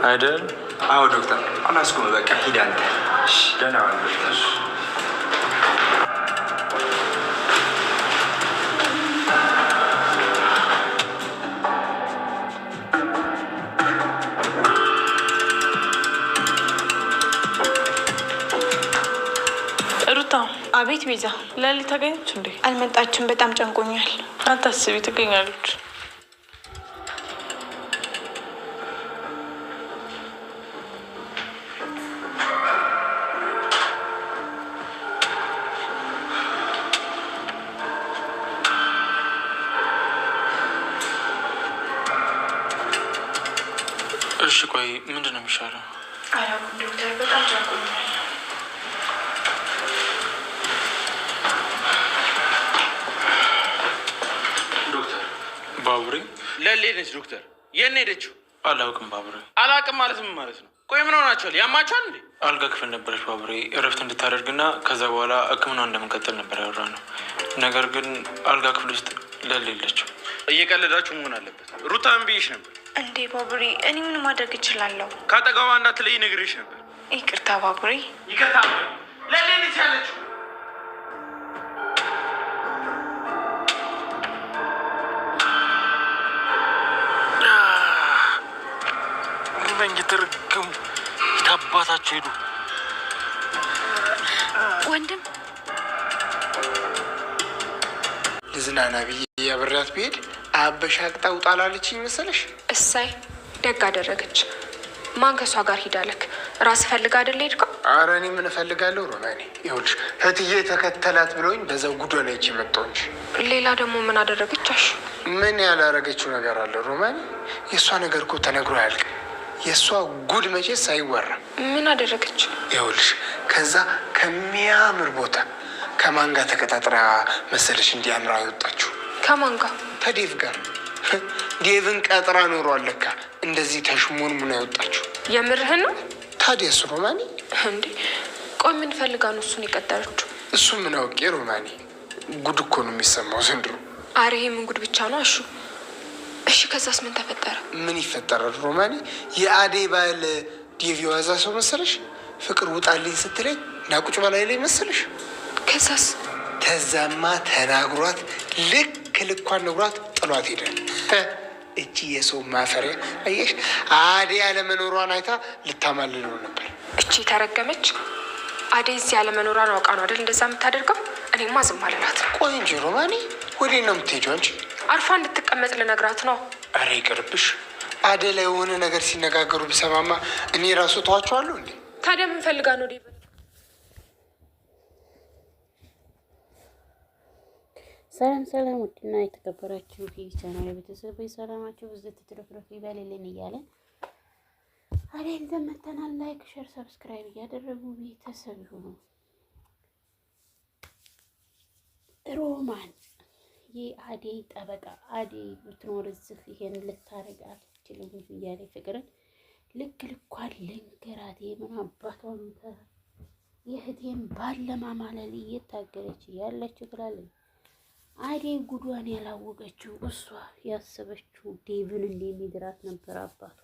አይደል? አዎ ዶክተር አላስኩም። በቃ ሂድ አንተ። ደህና ዋል ዶክተር። አቤት ቤዛ፣ ላሊ ታገኘች እንዴ? አልመጣችም። በጣም ጨንቆኛል። አታስቢ፣ ትገኛለች። እሺ ቆይ ምንድን ነው የሚሻለው? አላውቅም ዶክተር፣ በጣም ጨንቆኛል። ባቡሬ ለሌ ነች ዶክተር። የት ነው ሄደችው? አላውቅም ባቡሬ። አላውቅም ማለት ምን ማለት ነው? ቆይ ምን ሆናችኋል? ያማችኋል እንዴ? አልጋ ክፍል ነበረች ባቡሬ፣ እረፍት እንድታደርግና ከዛ በኋላ ሕክምና እንደምንቀጥል ነበር ያወራነው። ነገር ግን አልጋ ክፍል ውስጥ ለሌ የለችም። እየቀለዳችሁ መሆን አለበት። ሩታ እምቢሽ ነበር እንዴ ባቡሬ? እኔ ምን ማድረግ እችላለሁ? ከአጠገቧ እንዳትለይ ነግሬሽ ነበር። ይቅርታ ባቡሬ። ይቅርታ። ለሌ ነች ያለችው። እየተረገሙ የታባታቸው ሄዱ። ወንድም ልዝናና ብዬ ያበራት ብሄድ አበሻቅጣ ውጣላለችኝ መሰለሽ? እሳይ ደግ አደረገች። ማን ከሷ ጋር ሂዳለክ? ራስ ፈልጋ አይደል ሄድከው? ኧረ እኔ ምን እፈልጋለሁ ሮማኔ። ይኸውልሽ እህትዬ ተከተላት ብለውኝ በዛው ጉዷን አይቼ መጣሁ እንጂ። ሌላ ደግሞ ምን አደረገቻሽ? ምን ያላረገችው ነገር አለ ሮማኔ? የእሷ ነገር እኮ ተነግሮ አያልቅም። የእሷ ጉድ መቼስ አይወራም። ምን አደረገች? ይኸውልሽ ከዛ ከሚያምር ቦታ ከማን ጋር ተቀጣጥራ መሰለሽ እንዲያምራ የወጣችሁ? ከማን ጋር? ከዴቭ ጋር። ዴቭን ቀጥራ ኖሯል ለካ እንደዚህ ተሽሞን ምን ያወጣችሁ? የምርህን ነው? ታዲያስ ሮማኒ እንዴ? ቆይ ምን ፈልጋ ነው እሱን የቀጠረችው? እሱ ምን አውቄ ሮማኒ። ጉድ እኮ ነው የሚሰማው ዘንድሮ። አረ ይሄ ምን ጉድ ብቻ ነው አሹ። እሺ ከዛስ ምን ተፈጠረ? ምን ይፈጠራል ሮማኒ? የአዴ ባል ዴቭ የዋዛ ሰው መሰለሽ? ፍቅር ውጣልኝ ስትለኝ ናቁጭ በላይ ላይ መሰለሽ? ከዛስ? ተዛማ ተናግሯት ልክ ልኳን ነግሯት ጥሏት ሄዳል። እቺ የሰው ማፈሪያ አየሽ፣ አዴ ያለመኖሯን አይታ ልታማልለው ነበር። እቺ ተረገመች። አዴ እዚህ ያለመኖሯን አውቃ ነው አይደል እንደዛ የምታደርገው? እኔማ ዝም አልላት። ቆይ እንጂ ሮማኒ ወዴት ነው የምትሄጂው አንቺ? አርፋ እንድትቀመጥ ልነግራት ነው። አረ ይቅርብሽ። አዴ ላይ የሆነ ነገር ሲነጋገሩ ብሰማማ እኔ ራሱ ተዋቸዋለሁ እንዴ? ታዲያ ምን ፈልጋ ነው ዴቭ? ሰላም ሰላም፣ ውድና የተከበራችሁ የቻናል ቤተሰቦች ሰላማችሁ ብዙ ትትረፍረፍ ይበልልን እያለን አዴን ዘመተናል። ላይክ፣ ሼር፣ ሰብስክራይብ እያደረጉ ቤተሰብ ይሁኑ። ሮማን የአዴ ጠበቃ አዴ ብትኖር እዚህ ይሄን ልታረግ አትችልም እያለ ፍቅርን ልክ ልኳን ልንገራት የምን አባቷን የእህቴን ባለማማለል እየታገለች ያለችው ትላለች። አዴ ጉዷን ያላወቀችው እሷ ያሰበችው ዴቭን እንደሚድራት ነበር አባቷ።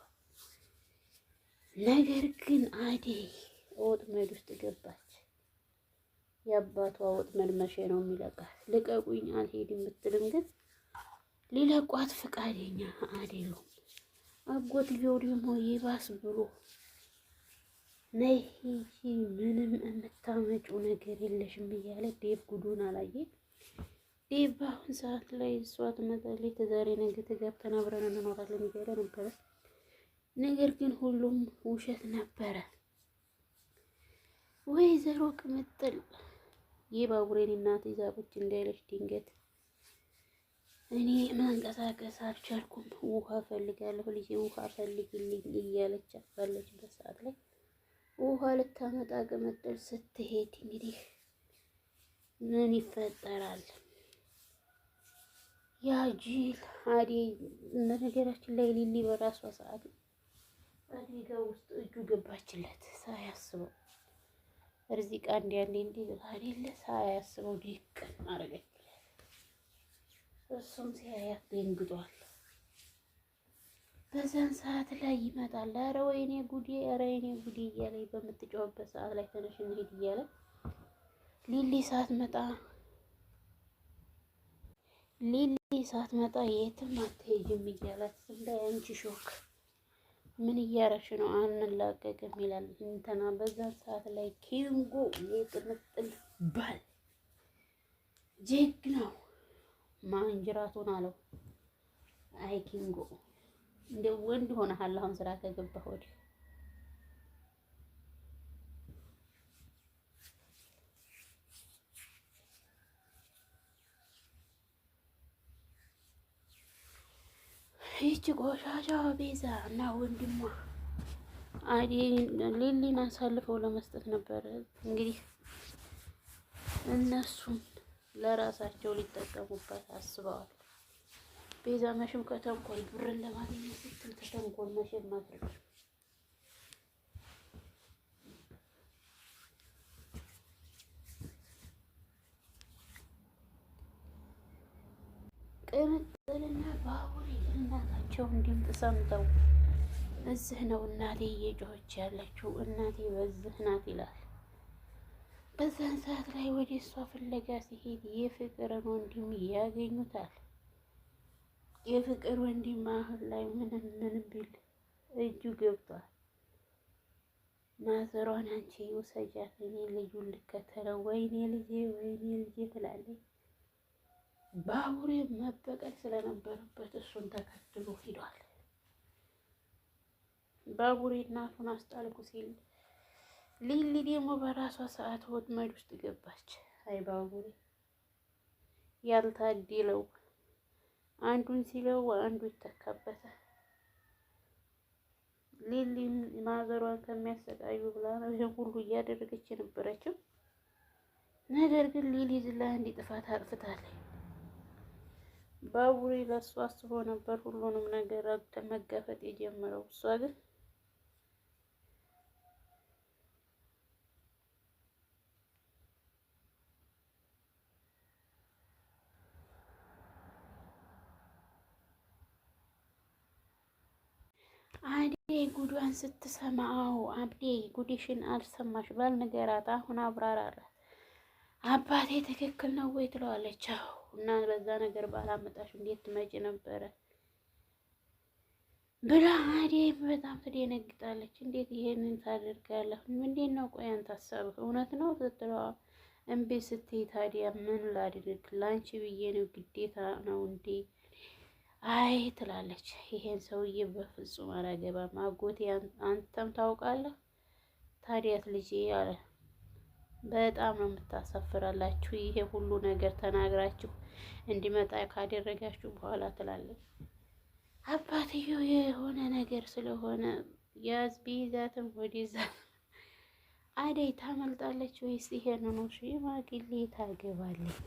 ነገር ግን አዴ ወጥመድ ውስጥ ገባች። የአባቷ ወጥመድ መቼ ነው የሚለቃት? ልቀቁኝ አልሄድም ብትልም ግን ሊለቋት ፈቃደኛ አይደሉም። አጎትየው ደግሞ ይባስ ብሎ ነይ ሂጂ ምንም የምታመጪው ነገር የለሽም እያለ ዴቭ ጉዱን አላየ። ዴቭ በአሁን ሰዓት ላይ እሷ ትመጣለች ተዛሬ ነገ ተጋብተን አብረን እንኖራለን እያለ ነበረ። ነገር ግን ሁሉም ውሸት ነበረ። ወይዘሮ ቅምጥል የባቡሬን እናት ይዛቦች እንዳይለች ድንገት እኔ መንቀሳቀስ አልቻልኩም፣ ውሃ ፈልጋለሁ፣ ልጄ ውሃ ፈልግልኝ እያለች ባለችበት ሰዓት ላይ ውሃ ልታመጣ ቅምጥል ስትሄድ እንግዲህ ምን ይፈጠራል? ያ ጅል አዴ በነገራችን ላይ ሊሊ በራሷ ሰዓት አዴጋ ውስጥ እጁ ገባችለት ሳያስበው። እርዚቃ እንዲያንዴ እንዲህ አይደለ ሳያስበው ዲቅ አረገች። እሱም ሲያያት ደንግጧል። በዛን ሰዓት ላይ ይመጣል። ኧረ ወይኔ ጉዴ፣ ኧረ ወይኔ ጉዴ እያለ በምትጫወበት ሰዓት ላይ ተነሽ እንሂድ እያለ ሊሊ ሳትመጣ የትም አትሄጂም እያላት ዝም በይ አንቺ ሾክ ምን እያረግሽ ነው? አንላቀቅም ይላል እንትና። በዛን ሰዓት ላይ ኪንጎ የቅምጥል ባል ጀግናው ማንጅራቱን አለው። አይ ኪንጎ እንደ ወንድ ሆነሃል አሁን ስራ ከገባህ ወዲህ። ይህች ቆሻሻ ቤዛ እና ወንድሟ ሊሊን አሳልፈው ለመስጠት ነበር እንግዲህ እነሱም ለራሳቸው ሊጠቀሙበት አስበዋል። ቤዛ መቼም ከተንኮል ብርን ለማግኘት ስትል ከተንኮል መቼም ማድረግ ቅምጥልና ባቡሬ እናታቸውን ድምፅ ሰምተው እዚህ ነው እናቴ እየጮኸች ያለችው፣ እናቴ በዚህ ናት ይላል። በዛን ሰዓት ላይ ወደ እሷ ፍለጋ ሲሄድ የፍቅርን ወንድም ያገኙታል። የፍቅር ወንድም አሁን ላይ ምንም ቢል እጁ ገብቷል። ማዘሯን አንቺ ውሰጃት እኔ ልጁን ልከተለው፣ ወይኔ ልጄ ትላለች። ባቡሬ መበቀል ስለነበረበት እሱን ተከትሎ ሂዷል። ባቡሬ እናቱን አስጣልኩ ሲል ሊሊ ደግሞ በራሷ ሰዓት ወጥመድ ውስጥ ገባች። አይ ባቡሬ ያልታደለው አንዱን ሲለው አንዱ ይተካበታል። ሊሊም ማዘሯን ከሚያሰቃዩ ብላ ነው ይሄን ሁሉ እያደረገች የነበረችው። ነገር ግን ሊሊ ዝላ እንዲ ጥፋት አጥፍታለች። ባቡሬ ለእሷ አስቦ ነበር ሁሉንም ነገር መጋፈጥ የጀመረው። እሷ ግን አዴ ጉዷን ስትሰማው አብዴ ጉዲሽን አልሰማሽ ባልንገራት አሁን አብራራላት። አባቴ ትክክል ነው ወይ ትለዋለች። አዎ እና በዛ ነገር ባላመጣሽ እንዴት ትመጪ ነበረ ብላ አዴ በጣም ትደነግጣለች። እንዴት ይሄንን ታደርጋለህ? ምንድን ነው ቆይ አንተ ሀሳብህ እውነት ነው ስትለዋ እምቢ ስትይ ታዲያ ምን ላድርግ? ላንቺ ብዬ ነው ግዴታ ነው እንዴ? አይ ትላለች። ይሄን ሰውዬ በፍጹም አላገባም። አጎቴ አንተም ታውቃለህ ታዲያት ልጄ አለ። በጣም ነው የምታሳፍራላችሁ ይሄ ሁሉ ነገር ተናግራችሁ እንዲመጣ ካደረጋችሁ በኋላ ትላለች። አባትየው የሆነ ነገር ስለሆነ ያዝ ቢይዛትም ወዲዛ አደይ ታመልጣለች ወይስ ይሄን ነው ሽማግሌ ታገባለች?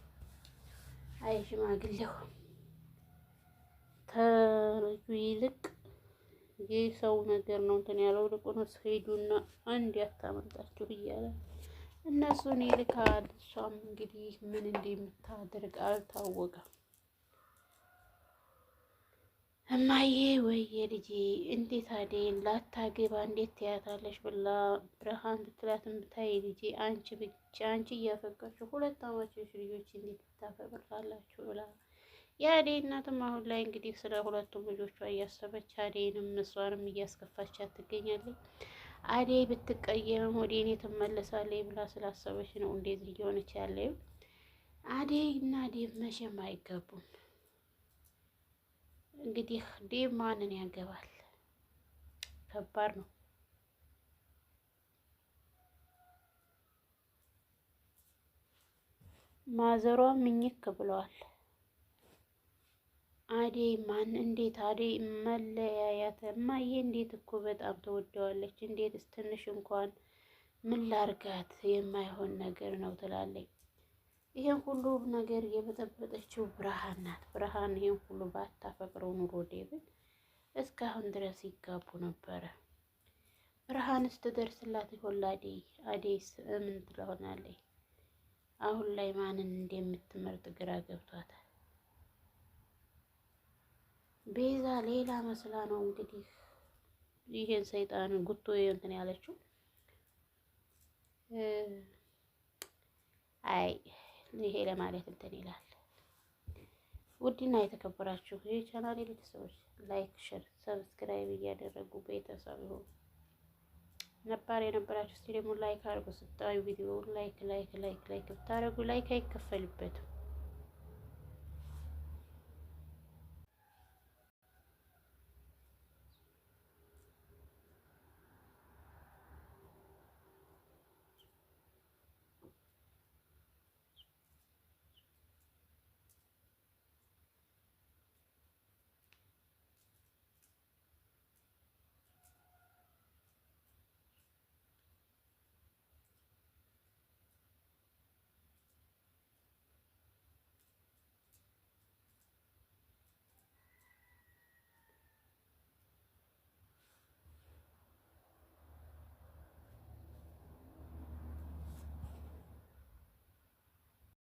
አይ ሽማግሌው ተልጁ ይልቅ የሰው ነገር ነው እንትን ያለው። ልቁንስ ሄዱና አንድ ያታመልጣችሁ እያለ እነሱን ይልካል። እሷም እንግዲህ ምን እንደምታደርግ አልታወቀም። እማዬ ወይዬ ልጄ እንዴት አደይን ላታገባ እንዴት ትያታለሽ ብላ ብርሃን ብትላትም ብታይ ልጄ አንቺ እያፈቀርሽው ሁለት አማቾች ልጆች እንዴት ታፈቅራላችሁ ብላ የአደይ እናትም አሁን ላይ እንግዲህ ስለ ሁለቱም ልጆቿ እያሰበች አደይንም እሷንም እያስከፋቻት ትገኛለች። አደይ ብትቀየምም ወደ እኔ ትመለሳለች ብላ ስላሰበች ነው እንደዚህ እየሆነች ያለው። አደይ እና ዴቭ መቼም አይገቡም። እንግዲህ ዴቭ ማንን ያገባል? ከባድ ነው። ማዘሯ ምኝክ ብለዋል። አደይ ማን እንዴት አደይ መለያያት እማዬ እንዴት እኮ በጣም ተወደዋለች። እንዴት ትንሽ እንኳን ምን ላርጋት የማይሆን ነገር ነው ትላለች። ይሄን ሁሉ ነገር የበጠበጠችው ብርሃን ናት። ብርሃን ይሄን ሁሉ ባታፈቅረው ኑሮ ዴቭን እስካሁን ድረስ ይጋቡ ነበረ። ብርሃን ስትደርስላት ይሆን ለአደይ? አደይስ ምን ትሆናለች? አሁን ላይ ማንን እንደምትመርጥ ግራ ገብቷታል። ቤዛ ሌላ መስላ ነው እንግዲህ ይሄን ሰይጣን ጉቶ እንትን ያለችው። አይ ይሄ ለማለት እንትን ይላል። ውድና የተከበራችሁ የቻናሌ ቤተሰቦች ላይክ፣ ሼር፣ ሰብስክራይብ እያደረጉ ቤተሰብ ይሁኑ። ነባር የነበራችሁ እስቲ ደግሞ ላይክ አድርጉ። ስታዩ ቪዲዮ ላይክ ብታደርጉ ላይክ አይከፈልበትም።